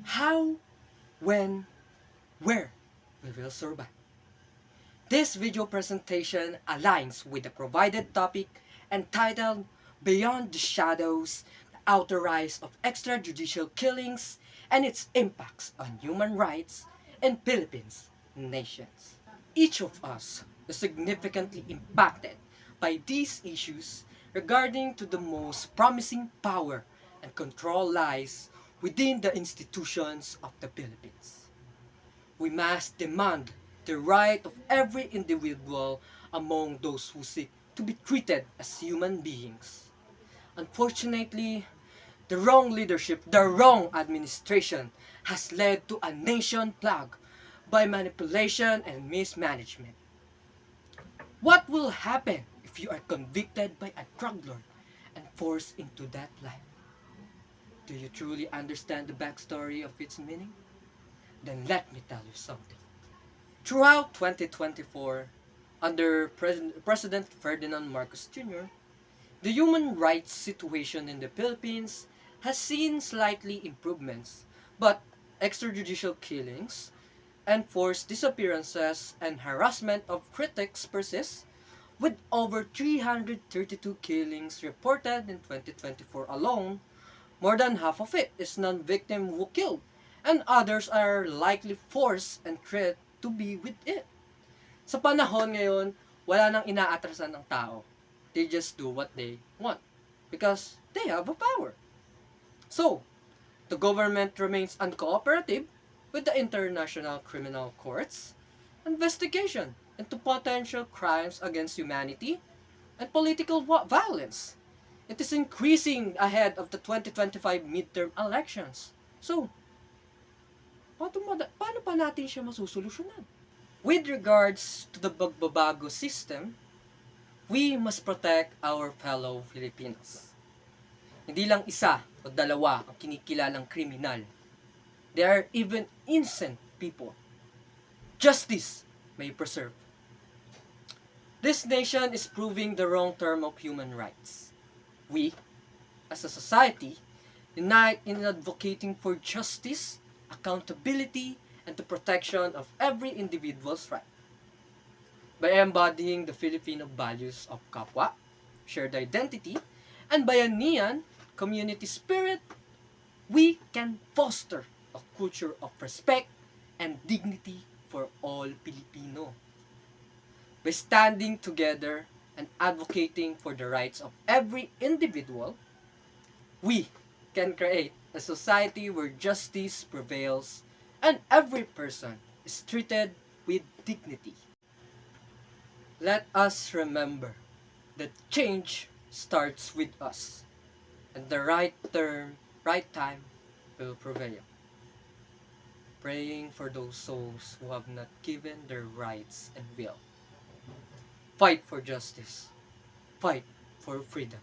How, when, where we will survive. This video presentation aligns with the provided topic entitled Beyond the Shadows, the Outer Rise of Extrajudicial Killings and its Impacts on Human Rights in Philippines Nations. Each of us is significantly impacted by these issues regarding to the most promising power and control lies within the institutions of the Philippines. We must demand the right of every individual among those who seek to be treated as human beings. Unfortunately, the wrong leadership, the wrong administration has led to a nation plagued by manipulation and mismanagement. What will happen if you are convicted by a drug lord and forced into that life? Do you truly understand the backstory of its meaning? Then let me tell you something. Throughout 2024, under President Ferdinand Marcos Jr., the human rights situation in the Philippines has seen slightly improvements, but extrajudicial killings, enforced disappearances, and harassment of critics persist, with over 332 killings reported in 2024 alone. More than half of it is non-victim who killed, and others are likely forced and threat to be with it. Sa panahon ngayon, wala nang inaatrasan ng tao. They just do what they want because they have a power. So, the government remains uncooperative with the International Criminal Court's investigation into potential crimes against humanity and political violence. It is increasing ahead of the 2025 midterm elections. So, paano pa natin siya masusolusyonan? With regards to the pagbabago system, we must protect our fellow Filipinos. Hindi lang isa o dalawa ang kinikilalang kriminal. There are even innocent people. Justice may preserve. This nation is proving the wrong term of human rights. We, as a society, unite in advocating for justice, accountability, and the protection of every individual's right. By embodying the Filipino values of kapwa, shared identity, and bayanihan, community spirit, we can foster a culture of respect and dignity for all Filipino. By standing together and advocating for the rights of every individual, we can create a society where justice prevails and every person is treated with dignity. Let us remember that change starts with us, and the right time will prevail. Praying for those souls who have not given their rights and will. Fight for justice. Fight for freedom.